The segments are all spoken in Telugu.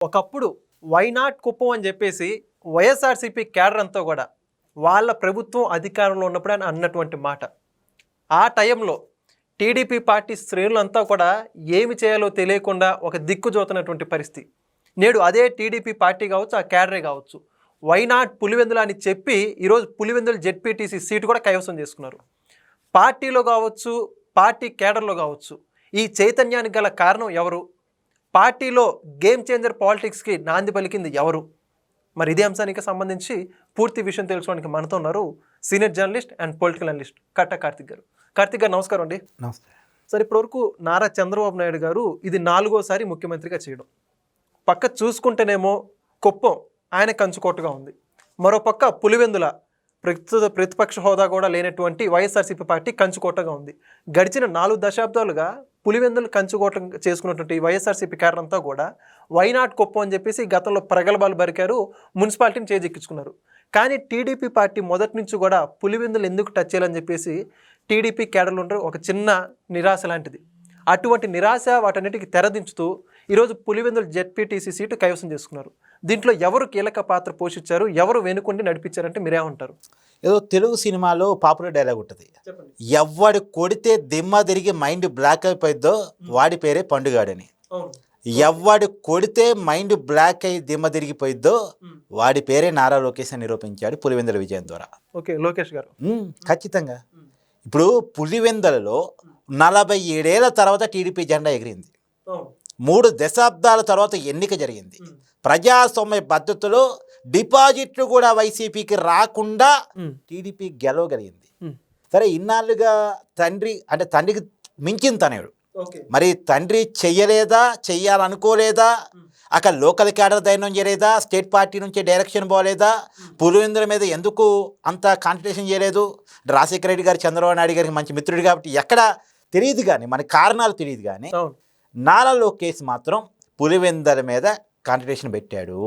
ఒకప్పుడు వై నాట్ కుప్పం అని చెప్పేసి వైఎస్ఆర్సీపీ క్యాడర్ అంతా కూడా వాళ్ళ ప్రభుత్వం అధికారంలో ఉన్నప్పుడు అని అన్నటువంటి మాట. ఆ టైంలో టీడీపీ పార్టీ శ్రేణులంతా కూడా ఏమి చేయాలో తెలియకుండా ఒక దిక్కుజోతున్నటువంటి పరిస్థితి. నేడు అదే టీడీపీ పార్టీ కావచ్చు, ఆ క్యాడరే కావచ్చు, వై నాట్ పులివెందుల అని చెప్పి ఈరోజు పులివెందుల జెడ్పీటీసీ సీటు కూడా కైవసం చేసుకున్నారు. పార్టీలో కావచ్చు, పార్టీ క్యాడర్లో కావచ్చు, ఈ చైతన్యానికి గల కారణం ఎవరు? పార్టీలో గేమ్ చేంజర్ పాలిటిక్స్కి నాంది పలికింది ఎవరు? మరి ఇదే అంశానికి సంబంధించి పూర్తి విషయం తెలుసుకోవడానికి మనతో ఉన్నారు senior journalist and political analyst కట్ట కార్తిక్ గారు. కార్తిక్ గారు నమస్కారం అండి. నమస్తే సార్, ఇప్పటివరకు నారా చంద్రబాబు నాయుడు గారు ఇది 4గోసారి ముఖ్యమంత్రిగా చేయడం. పక్క చూసుకుంటేనేమో కుప్పం ఆయన కంచుకోటగా ఉంది, మరోపక్క పులివెందుల ప్రతిపక్ష హోదా కూడా లేనటువంటి వైఎస్ఆర్సీపీ పార్టీ కంచుకోటగా ఉంది. గడిచిన 4 దశాబ్దాలుగా పులివెందులు కంచుకోట చేసుకున్నటువంటి వైఎస్ఆర్సీపీ క్యాడర్ అంతా కూడా వైనాట్ కుప్పం అని చెప్పేసి గతంలో ప్రగల్భాలు బరికారు, మున్సిపాలిటీని చేజెక్కించుకున్నారు. కానీ టీడీపీ పార్టీ మొదటి నుంచి కూడా పులివెందులు ఎందుకు టచ్ చేయాలని చెప్పేసి టీడీపీ క్యాడర్లో ఉండే ఒక చిన్న నిరాశ లాంటిది. అటువంటి నిరాశ వాటన్నిటికీ తెరదించుతూ ఈరోజు పులివెందుల జెడ్పీటీసీ సీటు కైవసం చేసుకున్నారు. దీంట్లో ఎవరు కీలక పాత్ర పోషించారు, ఎవరు వెనుకొండి నడిపించారంటే మీరేమంటారు? ఏదో తెలుగు సినిమాలో పాపులర్ డైలాగ్ ఉంటుంది, ఎవడు కొడితే దిమ్మ తిరిగి మైండ్ బ్లాక్ అయిపోయిద్దో వాడి పేరే పండుగాడని. ఎవడు కొడితే మైండ్ బ్లాక్ అయి దిమ్మ తిరిగిపోయిద్దో వాడి పేరే నారా లోకేష్ అని నిరూపించాడు పులివెందుల విజయం ద్వారా. ఓకే, లోకేష్ గారు ఖచ్చితంగా. ఇప్పుడు పులివెందులలో 47 ఏళ్ల తర్వాత టీడీపీ జెండా ఎగిరింది. 3 దశాబ్దాల తర్వాత ఎన్నిక జరిగింది. ప్రజాస్వామ్య పద్ధతిలో డిపాజిట్లు కూడా వైసీపీకి రాకుండా టీడీపీ గెలవగలిగింది. సరే, ఇన్నాళ్ళుగా తండ్రికి మించిన తనయుడు, మరి తండ్రి చెయ్యలేదా, చెయ్యాలనుకోలేదా, అక్కడ లోకల్ క్యాడర్ ధైర్యం చేయలేదా, స్టేట్ పార్టీ నుంచి డైరెక్షన్ పోలేదా, పులివెందుల మీద ఎందుకు అంత కాన్సన్ట్రేషన్ చేయలేదు? రాజశేఖర రెడ్డి గారు చంద్రబాబు నాయుడు గారికి మంచి మిత్రుడు కాబట్టి ఎక్కడ తెలియదు, కానీ మన కారణాలు తెలియదు. కానీ నారా లోకేష్ మాత్రం పులివెందుల మీద కాన్సన్ట్రేషన్ పెట్టాడు.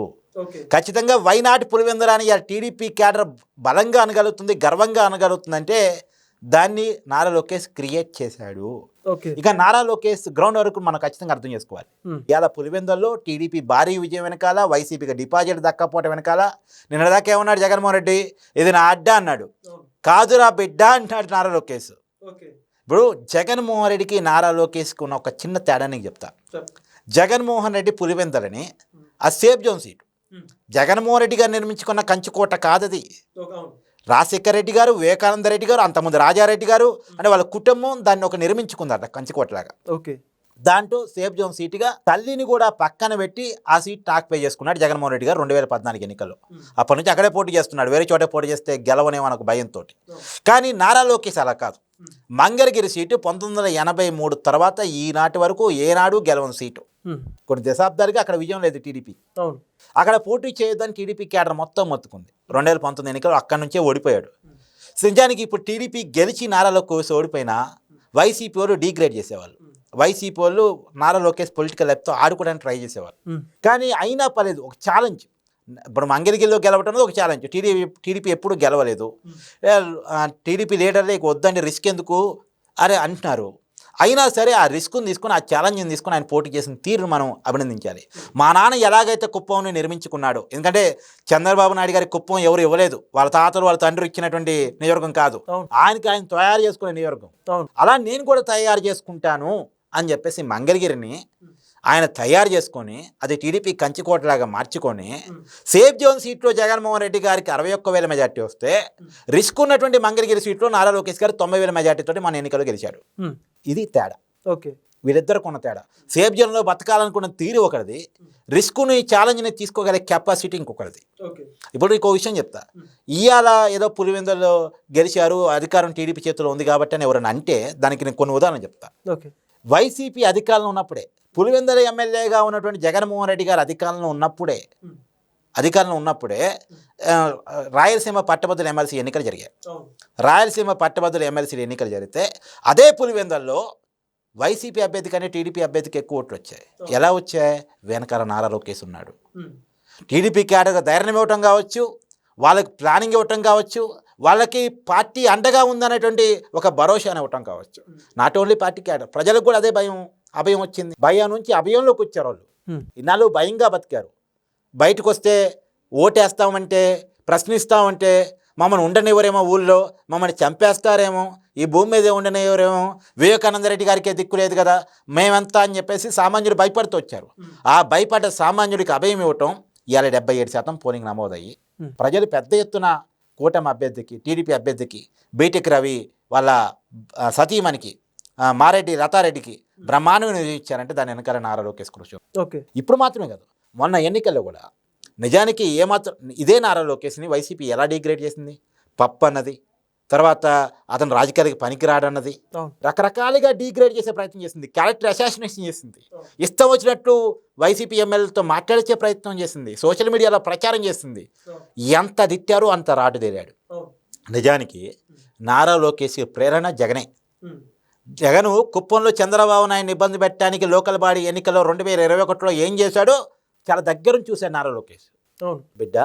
ఖచ్చితంగా వైనాటి పులివెందుల అని టీడీపీ క్యాడర్ బలంగా అనగలుగుతుంది, గర్వంగా అనగలుగుతుందంటే దాన్ని నారా లోకేష్ క్రియేట్ చేశాడు. ఇక నారా లోకేష్ గ్రౌండ్ వరకు మనం ఖచ్చితంగా అర్థం చేసుకోవాలి. ఇలా పులివెందుల్లో టీడీపీ భారీ విజయం వెనకాల, వైసీపీకి డిపాజిట్ దక్కపోవటం వెనకాల నిన్నదాకా ఏమన్నాడు జగన్మోహన్ రెడ్డి? ఇది నా అడ్డా అన్నాడు. కాదురా బిడ్డ అంటాడు నారా లోకేష్. ఇప్పుడు జగన్మోహన్ రెడ్డికి నారా లోకేష్కి ఉన్న ఒక చిన్న తేడా నీకు చెప్తా. జగన్మోహన్ రెడ్డి పులివెందులని ఆ safe zone seat, Jaganmohan Reddy గారు నిర్మించుకున్న కంచుకోట కాదది. రాజశేఖర రెడ్డి గారు, వివేకానంద రెడ్డి గారు, అంతకుముందు రాజారెడ్డి గారు అంటే వాళ్ళ కుటుంబం దాన్ని ఒక నిర్మించుకుందట కంచుకోటలాగా. దాంట్లో సేఫ్ జోన్ సీటుగా తల్లిని కూడా పక్కన పెట్టి ఆ సీట్ ఆక్యుపై చేసుకున్నాడు జగన్మోహన్ రెడ్డి గారు 2014 ఎన్నికల్లో. అప్పటి నుంచి అక్కడే పోటీ చేస్తున్నాడు, వేరే చోట పోటీ చేస్తే గెలవనేమో ఒక భయంతో. కానీ నారా లోకేష్ అలా కాదు. మంగళగిరి సీటు 1983 తర్వాత ఈనాటి వరకు ఏనాడు గెలవని సీటు. కొన్ని దశాబ్దాలుగా అక్కడ విజయం లేదు టీడీపీ. అక్కడ పోటీ చేయొద్దని టీడీపీ క్యాడర్ మొత్తం మొత్తుకుంది. 2019 ఎన్నికలు అక్కడి నుంచే ఓడిపోయాడు. నిజానికి ఇప్పుడు టీడీపీ గెలిచి నారా లోకేష్ ఓడిపోయినా వైసీపీ వాళ్ళు డీగ్రేడ్ చేసేవాళ్ళు. వైసీపీ వాళ్ళు నారా లోకేష్ పొలిటికల్ లైఫ్తో ఆడుకోవడానికి ట్రై చేసేవాళ్ళు. కానీ అయినా పర్లేదు, ఒక ఛాలెంజ్. ఇప్పుడు మంగళగిరిలో గెలవటం అనేది ఒక ఛాలెంజ్. టీడీపీ ఎప్పుడు గెలవలేదు. టీడీపీ లీడర్లే వద్దండి, రిస్క్ ఎందుకు అని అంటున్నారు. అయినా సరే ఆ రిస్క్ని తీసుకుని, ఆ ఛాలెంజ్ని తీసుకుని ఆయన పోటీ చేసిన తీరును మనం అభినందించాలి. మా నాన్న ఎలాగైతే కుప్పంని నిర్మించుకున్నాడు, ఎందుకంటే చంద్రబాబు నాయుడు గారి కుప్పం ఎవరు ఇవ్వలేదు, వాళ్ళ తాతలు వాళ్ళ తండ్రి ఇచ్చినటువంటి నియోజకవర్గం కాదు, ఆయన తయారు చేసుకునే నియోజకవర్గం. అలా నేను కూడా తయారు చేసుకుంటాను అని చెప్పేసి మంగళగిరిని ఆయన తయారు చేసుకొని అది టీడీపీ కంచుకోటలాగా మార్చుకొని సేఫ్ జోన్ సీట్లో జగన్మోహన్ రెడ్డి గారికి 61,000 మెజార్టీ వస్తే రిస్క్ ఉన్నటువంటి మంగళగిరి సీట్లో నారా లోకేష్ గారు 90,000 మెజార్టీతో మన ఎన్నికల్లో గెలిచాడు. ఇది తేడా. వీళ్ళిద్దరికి ఉన్న తేడా. సేఫ్ జోన్లో బతకాలనుకున్న తీరు ఒకరిది, రిస్క్ని ఛాలెంజ్ని తీసుకోగల కెపాసిటీ ఇంకొకరిది. ఇప్పుడు ఇంకో విషయం చెప్తా. ఇవాళ ఏదో పులివెందుల్లో గెలిచారు, అధికారం టీడీపీ చేతిలో ఉంది కాబట్టి అని ఎవరైనా అంటే దానికి నేను కొన్ని ఉదాహరణ చెప్తా. వైసీపీ అధికారంలో ఉన్నప్పుడే, పులివెందుల ఎమ్మెల్యేగా ఉన్నటువంటి జగన్మోహన్ రెడ్డి గారు అధికారంలో ఉన్నప్పుడే రాయలసీమ పట్టభద్రుల ఎమ్మెల్సీ ఎన్నికలు జరిగాయి. రాయలసీమ పట్టభద్రుల ఎమ్మెల్సీ ఎన్నికలు జరిగితే అదే పులివెందుల్లో వైసీపీ అభ్యర్థి కానీ టీడీపీ అభ్యర్థికి ఎక్కువ ఓట్లు వచ్చాయి. ఎలా వచ్చాయి? వెనకాల నారా లోకేష్ ఉన్నాడు. టీడీపీ క్యాడర్గా ధైర్యం ఇవ్వటం కావచ్చు, వాళ్ళకి ప్లానింగ్ ఇవ్వటం కావచ్చు, వాళ్ళకి పార్టీ అండగా ఉందనేటువంటి ఒక భరోసా ఇవ్వటం కావచ్చు. నాట్ ఓన్లీ పార్టీ క్యాడర్, ప్రజలకు కూడా అదే అభయం వచ్చింది. భయం నుంచి అభయంలోకి వచ్చారు వాళ్ళు. ఇన్నాళ్ళు భయంగా బతికారు. బయటకు వస్తే ఓటేస్తామంటే, ప్రశ్నిస్తామంటే మమ్మల్ని ఉండనివ్వరేమో, ఊళ్ళో మమ్మల్ని చంపేస్తారేమో, ఈ భూమి మీద ఉండనివ్వరేమో, వివేకానంద రెడ్డి గారికే దిక్కు లేదు కదా మేమంతా అని చెప్పేసి సామాన్యుడు భయపడుతూ వచ్చారు. ఆ భయపడ్డ సామాన్యుడికి అభయం ఇవ్వటం ఇవాళ 77% పోలింగ్ నమోదయ్యి ప్రజలు పెద్ద ఎత్తున కూటమి అభ్యర్థికి, టీడీపీ అభ్యర్థికి, బీటెక్ రవి వాళ్ళ సతీమణికి, మారెడ్డి లతారెడ్డికి బ్రహ్మాండంగా ఇచ్చారంటే దాని వెనకాల నారా లోకేష్ కృషి. ఓకే, ఇప్పుడు మాత్రమే కాదు, మొన్న ఎన్నికల్లో కూడా నిజానికి ఏమాత్రం ఇదే నారా లోకేష్ని వైసీపీ ఎలా డిగ్రేడ్ చేసింది? పప్పు అన్నది, తర్వాత అతను రాజకీయాలకు పనికిరాడన్నది, రకరకాలుగా డిగ్రేడ్ చేసే ప్రయత్నం చేసింది. క్యారెక్టర్ అసాసినేషన్ చేసింది. ఇష్టం వచ్చినట్టు వైసీపీ ఎమ్మెల్యేలతో మాట్లాడించే ప్రయత్నం చేసింది. సోషల్ మీడియాలో ప్రచారం చేసింది. ఎంత తిట్టారో అంత రాటుదేరాడు. నిజానికి నారా లోకేష్ ప్రేరణ జగనే. జగను కుప్పంలో చంద్రబాబు నాయుడిని ఇబ్బంది పెట్టడానికి లోకల్ బాడీ ఎన్నికల్లో 2021లో ఏం చేశాడో చాలా దగ్గర నుంచి చూశాడు నారా లోకేష్. బిడ్డ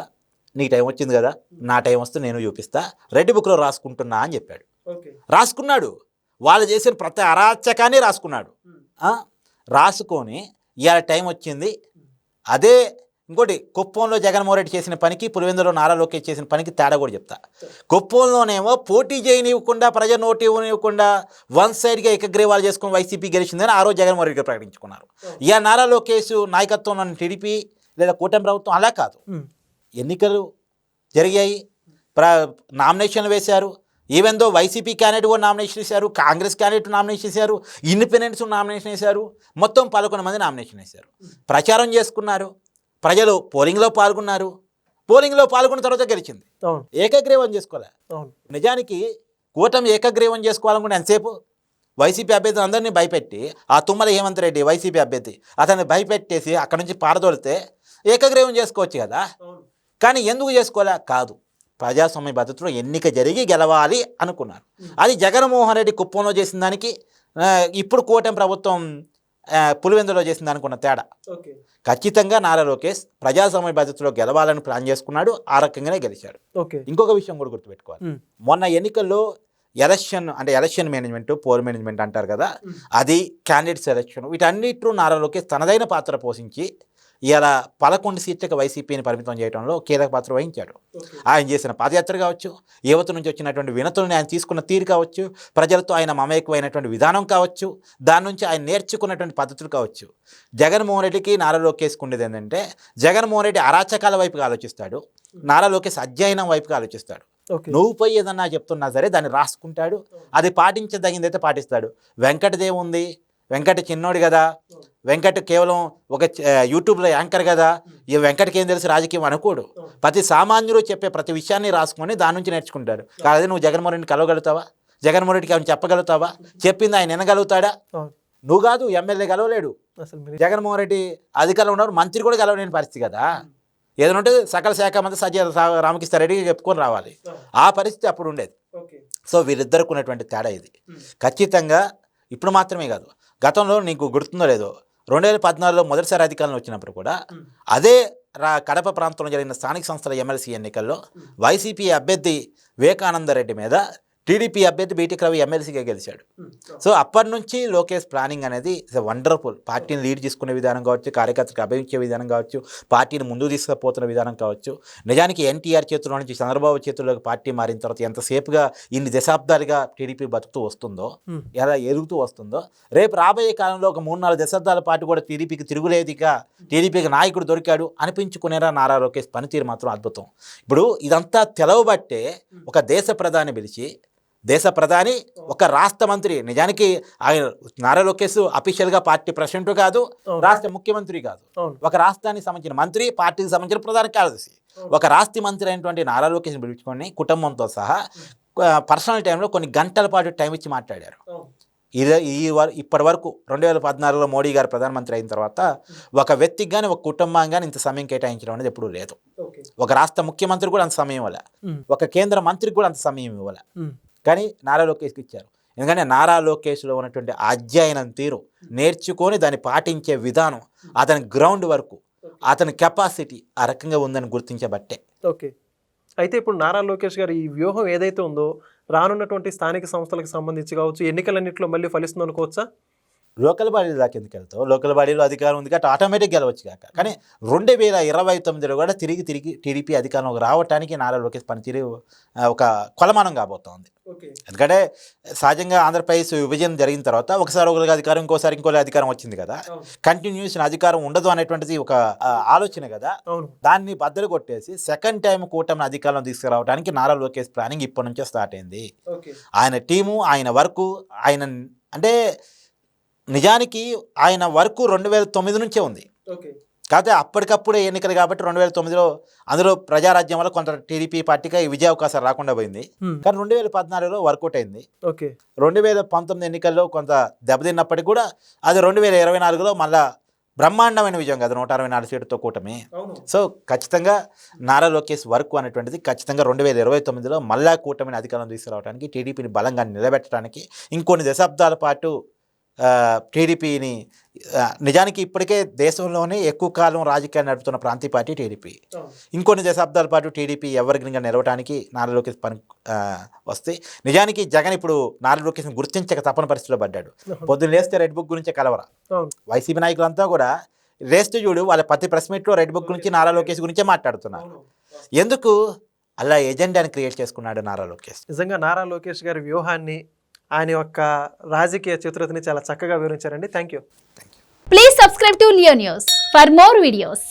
నీ టైం వచ్చింది కదా, నా టైం వస్తే నేను చూపిస్తా, రెడ్ బుక్లో రాసుకుంటున్నా అని చెప్పాడు. రాసుకున్నాడు. వాళ్ళు చేసిన ప్రతి అరాచకాన్ని రాసుకున్నాడు. రాసుకొని ఇవాళ టైం వచ్చింది. అదే ఇంకోటి, కుప్పంలో జగన్మోహన్ రెడ్డి చేసిన పనికి, పులివెందులో నారా లోకేష్ చేసిన పనికి తేడా కూడా చెప్తా. కుప్పంలోనేమో పోటీ చేయనివ్వకుండా, ప్రజలు నోటు ఇవ్వనివ్వకుండా వన్ సైడ్గా ఏకగ్రీవాలు చేసుకుని వైసీపీ గెలిచిందని ఆ రోజు జగన్మోహన్ రెడ్డి ప్రకటించుకున్నారు. ఇక నారా లోకేష్ నాయకత్వంలో టీడీపీ లేదా కూటమి ప్రభుత్వం అలా కాదు. ఎన్నికలు జరిగాయి, నామినేషన్లు వేశారు. ఈవెన్ దో వైసీపీ క్యాండిడేట్ కూడా నామినేషన్ వేశారు, కాంగ్రెస్ క్యాండిడేట్ నామినేషన్ వేశారు, ఇండిపెండెంట్స్ నామినేషన్ వేశారు, మొత్తం 11 మంది నామినేషన్ వేశారు. ప్రచారం చేసుకున్నారు, ప్రజలు పోలింగ్లో పాల్గొన్నారు. పోలింగ్లో పాల్గొన్న తర్వాత గెలిచింది. ఏకగ్రీవం చేసుకోలే. నిజానికి కూటమి ఏకగ్రీవం చేసుకోవాలనుకుంటే ఎంతసేపు వైసీపీ అభ్యర్థిని అందరినీ భయపెట్టి, ఆ తుమ్మల హేమంత్ రెడ్డి వైసీపీ అభ్యర్థి అతన్ని భయపెట్టేసి అక్కడ నుంచి పారదోలితే ఏకగ్రీవం చేసుకోవచ్చు కదా. కానీ ఎందుకు చేసుకోలే? కాదు, ప్రజాస్వామ్య పద్ధతిలో ఎన్నిక జరిగి గెలవాలి అనుకున్నారు. అది జగన్మోహన్ రెడ్డి కుప్పంలో చేసిన దానికి, ఇప్పుడు కూటమి ప్రభుత్వం పులివెందులో చేసింది అనుకున్న తేడా. ఖచ్చితంగా నారా లోకేష్ ప్రజాస్వామ్య పద్ధతిలో గెలవాలని ప్లాన్ చేసుకున్నాడు. ఆ రకంగానే గెలిచాడు. ఇంకొక విషయం కూడా గుర్తుపెట్టుకోవాలి. మొన్న ఎన్నికల్లో ఎలక్షన్ మేనేజ్మెంట్, పోల్ మేనేజ్మెంట్ అంటారు కదా, అది క్యాండిడేట్ సెలక్షన్, వీటన్నిటిలో నారా లోకేష్ తనదైన పాత్ర పోషించి ఇలా 11 సీట్లకు వైసీపీని పరిమితం చేయడంలో కీలక పాత్ర వహించాడు. ఆయన చేసిన పాదయాత్ర కావచ్చు, యువత నుంచి వచ్చినటువంటి వినతులను ఆయన తీసుకున్న తీరు కావచ్చు, ప్రజలతో ఆయన మమేకమైనటువంటి విధానం కావచ్చు, దాని నుంచి ఆయన నేర్చుకున్నటువంటి పద్ధతులు కావచ్చు. జగన్మోహన్ రెడ్డికి నారా లోకేష్కి ఉండేది ఏంటంటే, జగన్మోహన్ రెడ్డి అరాచకాల వైపుగా ఆలోచిస్తాడు, నారా లోకేష్ అధ్యయనం వైపుగా ఆలోచిస్తాడు. నువ్వు పోయి ఏదన్నా చెప్తున్నా సరే దాన్ని రాసుకుంటాడు, అది పాటించదగిందైతే పాటిస్తాడు. వెంకటదేవ్ ఉంది, వెంకట చిన్నోడు కదా, వెంకట్ కేవలం ఒక యూట్యూబ్లో యాంకర్ కదా, ఈ వెంకట్కి ఏం తెలుసు రాజకీయం అనుకోడు. ప్రతి సామాన్యుడు చెప్పే ప్రతి విషయాన్ని రాసుకొని దాని నుంచి నేర్చుకుంటాడు. కాదు నువ్వు జగన్మోహన్ రెడ్డిని కలవగలుగుతావా? జగన్మోహన్ రెడ్డికి ఏమైనా చెప్పగలుగుతావా? చెప్పింది ఆయన వినగలుగుతాడా? నువ్వు కాదు, ఎమ్మెల్యే గెలవలేడు. జగన్మోహన్ రెడ్డి అధికారంలో ఉన్నారు, మంత్రి కూడా గెలవలేని పరిస్థితి కదా. ఏదైనా ఉంటే సకల శాఖ మంత్రి సజ్జ రామకృష్ణారెడ్డికి చెప్పుకొని రావాలి. ఆ పరిస్థితి అప్పుడు ఉండేది. సో వీరిద్దరికి ఉన్నటువంటి తేడా ఇది. ఖచ్చితంగా ఇప్పుడు మాత్రమే కాదు, గతంలో నీకు గుర్తుందో లేదో, 2014లో మొదటిసారి అధికారంలో వచ్చినప్పుడు కూడా అదే కడప ప్రాంతంలో జరిగిన స్థానిక సంస్థల ఎమ్మెల్సీ ఎన్నికల్లో వైసీపీ అభ్యర్థి వివేకానంద రెడ్డి మీద టీడీపీ అభ్యర్థి బీటెక్ రవి ఎమ్మెల్సీగా గెలిచాడు. సో అప్పటి నుంచి లోకేష్ ప్లానింగ్ అనేది వండర్ఫుల్. పార్టీని లీడ్ చేసుకునే విధానం కావచ్చు, కార్యకర్తలకు అభివృద్ధి విధానం కావచ్చు, పార్టీని ముందుకు తీసుకుపోతున్న విధానం కావచ్చు. నిజానికి ఎన్టీఆర్ చేతుల్లో నుంచి చంద్రబాబు చేతుల్లోకి పార్టీ మారిన తర్వాత ఎంతసేపుగా ఇన్ని దశాబ్దాలుగా టీడీపీ బతుకుతూ వస్తుందో, ఎలా ఎదుగుతూ వస్తుందో, రేపు రాబోయే కాలంలో ఒక 3-4 దశాబ్దాల పాటు కూడా టీడీపీకి తిరుగులేదిగా, టీడీపీకి నాయకుడు దొరికాడు అనిపించుకునేరా నారా లోకేష్ పనితీరు మాత్రం అద్భుతం. ఇప్పుడు ఇదంతా తెలవబట్టే ఒక దేశ ప్రధాని పిలిచి, దేశ ప్రధాని ఒక రాష్ట్ర మంత్రి, నిజానికి ఆయన నారా లోకేష్ అఫీషియల్గా పార్టీ ప్రెసిడెంట్ కాదు, రాష్ట్ర ముఖ్యమంత్రి కాదు, ఒక రాష్ట్రానికి సంబంధించిన మంత్రి, పార్టీకి సంబంధించిన ప్రధాన కార్యదర్శి, ఒక రాష్ట్ర మంత్రి అయినటువంటి నారా లోకేష్ని పిలుచుకొని కుటుంబంతో సహా పర్సనల్ టైంలో కొన్ని గంటల పాటు టైం ఇచ్చి మాట్లాడారు. ఇప్పటి వరకు 2014లో మోడీ గారు ప్రధానమంత్రి అయిన తర్వాత ఒక వ్యక్తికి కానీ ఒక కుటుంబానికి కానీ ఇంత సమయం కేటాయించడం అనేది ఎప్పుడూ లేదు. ఒక రాష్ట్ర ముఖ్యమంత్రి కూడా అంత సమయం ఇవ్వాలి, ఒక కేంద్ర మంత్రికి కూడా అంత సమయం ఇవ్వాలి. కానీ నారా లోకేష్కి ఇచ్చారు. ఎందుకంటే నారా లోకేష్లో ఉన్నటువంటి అధ్యయనం తీరు, నేర్చుకొని దాన్ని పాటించే విధానం, అతని గ్రౌండ్ వరకు, అతని కెపాసిటీ ఆ రకంగా ఉందని గుర్తించబట్టే. ఓకే, అయితే ఇప్పుడు నారా లోకేష్ గారు ఈ వ్యూహం ఏదైతే ఉందో రానున్నటువంటి స్థానిక సంస్థలకు సంబంధించి కావచ్చు, ఎన్నికలన్నింటిలో మళ్ళీ ఫలిస్తుంది అనుకోవచ్చా? లోకల్ బాడీల దాకా ఎందుకు వెళ్తావు? లోకల్ బాడీలో అధికారం ఉంది కాబట్టి ఆటోమేటిక్ గెలవచ్చు కాక. కానీ 2029లో కూడా తిరిగి టీడీపీ అధికారంలోకి రావడానికి నారా లోకేష్ పనితీరు ఒక కొలమానం కాబోతోంది. ఎందుకంటే సహజంగా ఆంధ్రప్రదేశ్ విభజన జరిగిన తర్వాత ఒకసారి ఒకరికి అధికారం, ఇంకోసారి ఇంకోటి అధికారం వచ్చింది కదా, కంటిన్యూషన్ అధికారం ఉండదు అనేటువంటిది ఒక ఆలోచన కదా. దాన్ని బద్దలు కొట్టేసి సెకండ్ టైం కూటమి అధికారం తీసుకురావడానికి నారా లోకేష్ ప్లానింగ్ ఇప్పటి నుంచే స్టార్ట్ అయింది. ఆయన టీము, ఆయన వర్క్, ఆయన అంటే నిజానికి ఆయన వర్క్ 2009 నుంచే ఉంది. కాకపోతే అప్పటికప్పుడే ఎన్నికలు కాబట్టి 2009లో అందులో ప్రజారాజ్యం వల్ల కొంత టీడీపీ పార్టీకి విజయ అవకాశాలు రాకుండా పోయింది. కానీ 2014లో వర్కౌట్ అయింది. 2019 ఎన్నికల్లో కొంత దెబ్బతిన్నప్పటికీ కూడా అది 2024లో మళ్ళా బ్రహ్మాండమైన విజయం కదా, 164 సీటుతో కూటమి. సో ఖచ్చితంగా నారా లోకేష్ వర్క్ అనేటువంటిది ఖచ్చితంగా 2029లో మళ్ళా కూటమిని అధికారం తీసుకురావడానికి, టీడీపీని బలంగా నిలబెట్టడానికి, ఇంకొన్ని దశాబ్దాల పాటు టీడీపీని నిజానికి ఇప్పటికే దేశంలోనే ఎక్కువ కాలం రాజకీయాలు నడుపుతున్న ప్రాంతీయ పార్టీ టీడీపీ. ఇంకొన్ని దశాబ్దాల పాటు టీడీపీ ఎవరిగా నిలవడానికి నారా లోకేష్ పని వస్తే, నిజానికి జగన్ ఇప్పుడు నారా లోకేష్ని గుర్తించక తప్పని పరిస్థితిలో పడ్డాడు. పొద్దున్న లేస్తే రెడ్ బుక్ గురించే కలవరా. వైసీపీ నాయకులంతా కూడా రేస్తే చూడు వాళ్ళ ప్రతి ప్రెస్ మీట్లో రెడ్ బుక్ గురించి, నారా లోకేష్ గురించే మాట్లాడుతున్నారు. ఎందుకు? అలా ఎజెండాని క్రియేట్ చేసుకున్నాడు నారా లోకేష్. నిజంగా నారా లోకేష్ గారి వ్యూహాన్ని, ఆయన యొక్క రాజకీయ చతురతని చాలా చక్కగా వివరించారండి. Thank you. Please subscribe to Leo News for more videos.